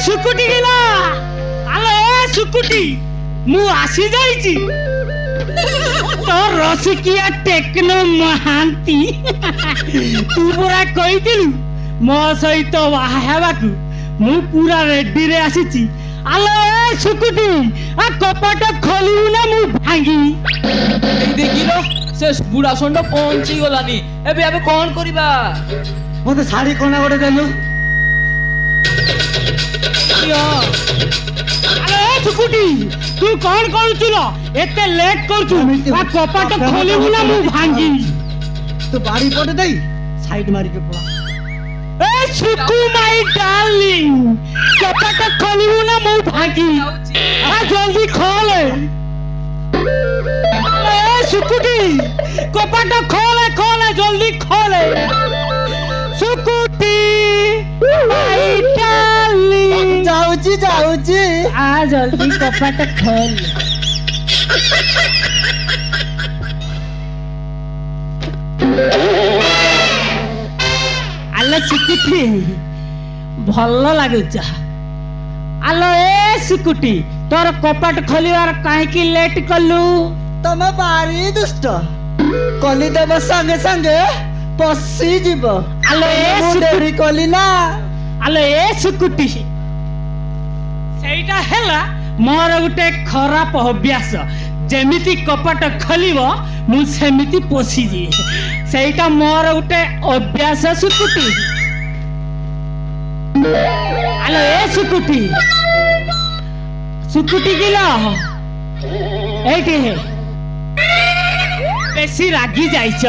सुकुटी गेला आलो सुकुटी मु आसी जाईची तो रसिकिया टेक्नो महांती तू पूरा कहिथिलु मो सहित बाहा हेबाकू मु पूरा रेडी रे आसीची आलो ए सुकुटी आ कपाट खोलिउ ना मु भांगी এই দেখিলো সে বুড়া ষণ্ড পৌঁছি গলানি এবে আমি কোন করিবা মতে শাড়ি কোনা গড়ে দেলু अरे सुकुटी तू कौन करूचुलो एते लेट करचु आ कपाट खोलिबु ना मु भांगी तो बाड़ी पड़े दई साइड मारी के पड़ा ए सुकु माय डार्लिंग कपाट खोलिबु ना मु भांगी आ जल्दी खोले ए सुकुटी कपाट खोले खोले जल्दी खोले सुकुटी माय डार्लिंग जाऊची जाऊची आ जल्दी कपाट खोल आलो सुकुटी भल लागुच आलो ए सुकुटी तोर कपाट खोलिवार काहे लेट कलु तमे बारी दुष्ट कली देव संगे संगे पसी जीव आलो ए देरी कली ना आलो ए सुकुटी सेटा हेला मोर गुटे खराब अभ्यास जेमिति कपाट खोलिबो मु सेमिति पोसी जी सेटा मोर गुटे अभ्यास सुकुटी आलो ए सुकुटी सुकुटी गिला एठी हे बेसी रागी जाइछ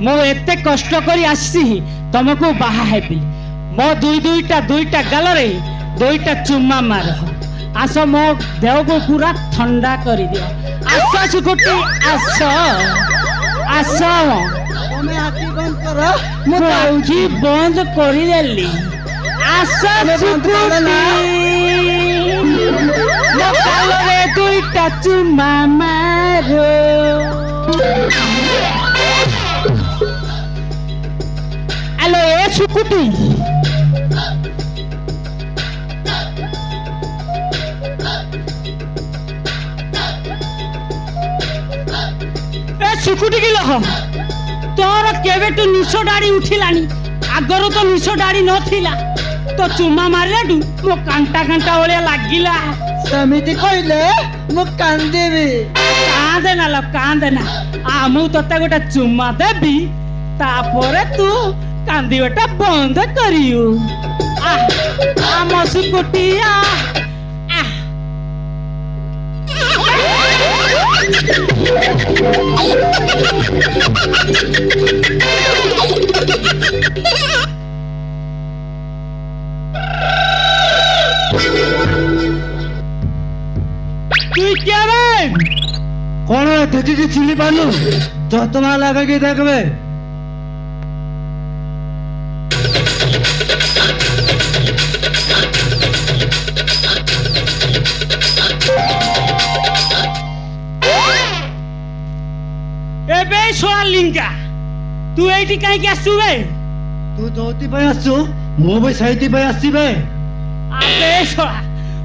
मो एते कष्ट करी आसी तुमको बाहा हेबी मो दुईटा गाल रे दुईटा चुम्मा मार आस मो देह को पूरा ठंडा कर दियो आस सुकुटी आस आस तमे आखी बंद करो मु आखी बंद करी देली आस सुकुटी मो गाल रे दुईटा चुम्मा मारो हेलो ए सुकुटी सुकुटी की लह तोर केवेटू निश डाड़ी उठिलानी आगर तो निश डाड़ी नथिला तो चुम्मा मारिलाडू मो कांटा कांटा ओलिया लागिला समिति कहले मु कांदेबी कांदेना लो कांदेना आ मु तते गोटा चुम्मा देबी तापरे तू कांदीबेटा बंद करियो आ मो सुकुटी आ कौन तेजी चिल्ली पानु जो तुम्हारा लगा के देखबे एबे सोआ लिंगा तू एठी काई के आसुबे तू जोती भाई आसु मो भाई साइती भाई आसीबे आबे सोआ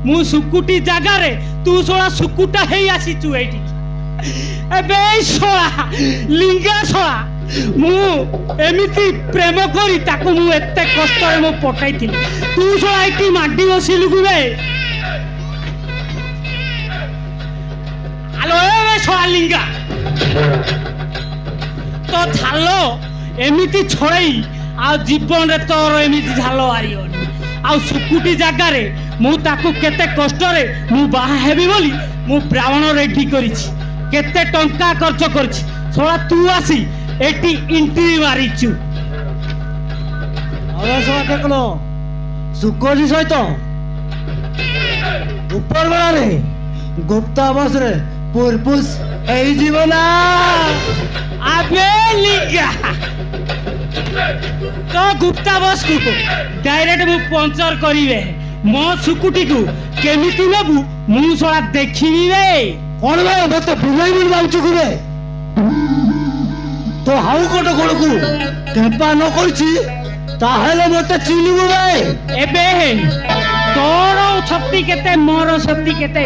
मु सुकुटी जागा रे तू सोआ सुकुटा हेई आसीचु एठी एबे सोआ लिंगा सोआ मु एमिति प्रेम करी ताको मु एते कष्ट रे मु पटाइथिली तू सोआ एठी माडी बसिलु गुबे हेलो एबे सोआ लिंगा तो झालो एमिति छड़ई आ जीवन रे तोर एमिति झालो आरियोनी आ सुकुटी जागा रे मु ताकू केते कष्ट रे मु बाहा हेबी बोली मु ब्राह्मण रेडी करिछि केते टंका खर्च करिछि छोड़ा तू आसी एटी इंट्री मारिछु अरे सोआ देखलो सुकोजी सहित ऊपर बड़ा रे गुप्ता बस रे पुरपुस एई जीवना आबे लिगा तो गुप्ता बस को डायरेक्ट मु पंचर करिवे मो सुकुटी को केमिति नेबु मु सोला देखिबी रे कौन बे मत बुलाई बुल बाउचु कुबे तो हाउ कोट गोड़ को केपा न करछि ताहेले मते चिनिबु बे एबे तोर शक्ति केते मोर शक्ति केते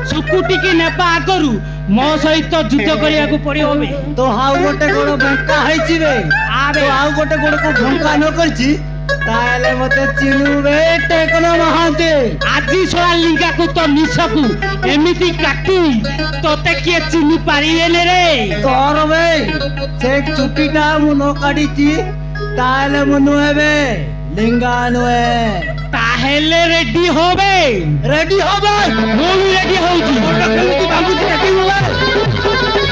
सुकुटी की नेपा आगरु मो सहित युद्ध करिया को पड़ियो बे तो हाउ गोटे गोड़ भंका हैछि बे आबे तो हाउ गोटे गोड़ को भंका न करछि ताहेले मते चिनिबु बे टेकनो महाते आजी सोला लिंगा को तो निसकु एमिति काटू तोते किए चिनी पारिवे ने रे तोर बे से चुटीटा मु न काढिछि ताहेले मु नुहेबे लिंगा नुहे ताहेले रेडी होबे रेडी होबे मु भी रेडी होउची ओटा केमिति बाबूजी रेडी होबे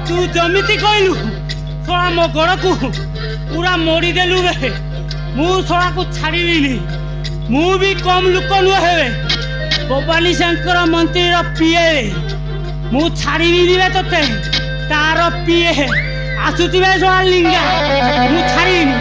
तू जमिति कहलु सोला मो गोड़ को पूरा मोड़ी देलु रे मु सोला को छाड़ीबिनी मु भी कम लोक नुहे भवानी शंकर मंत्री पीए मु छाड़ीबिनी रे तोते तार पीए आसुथिबे सोला लिंगा मु छाड़ीबिनी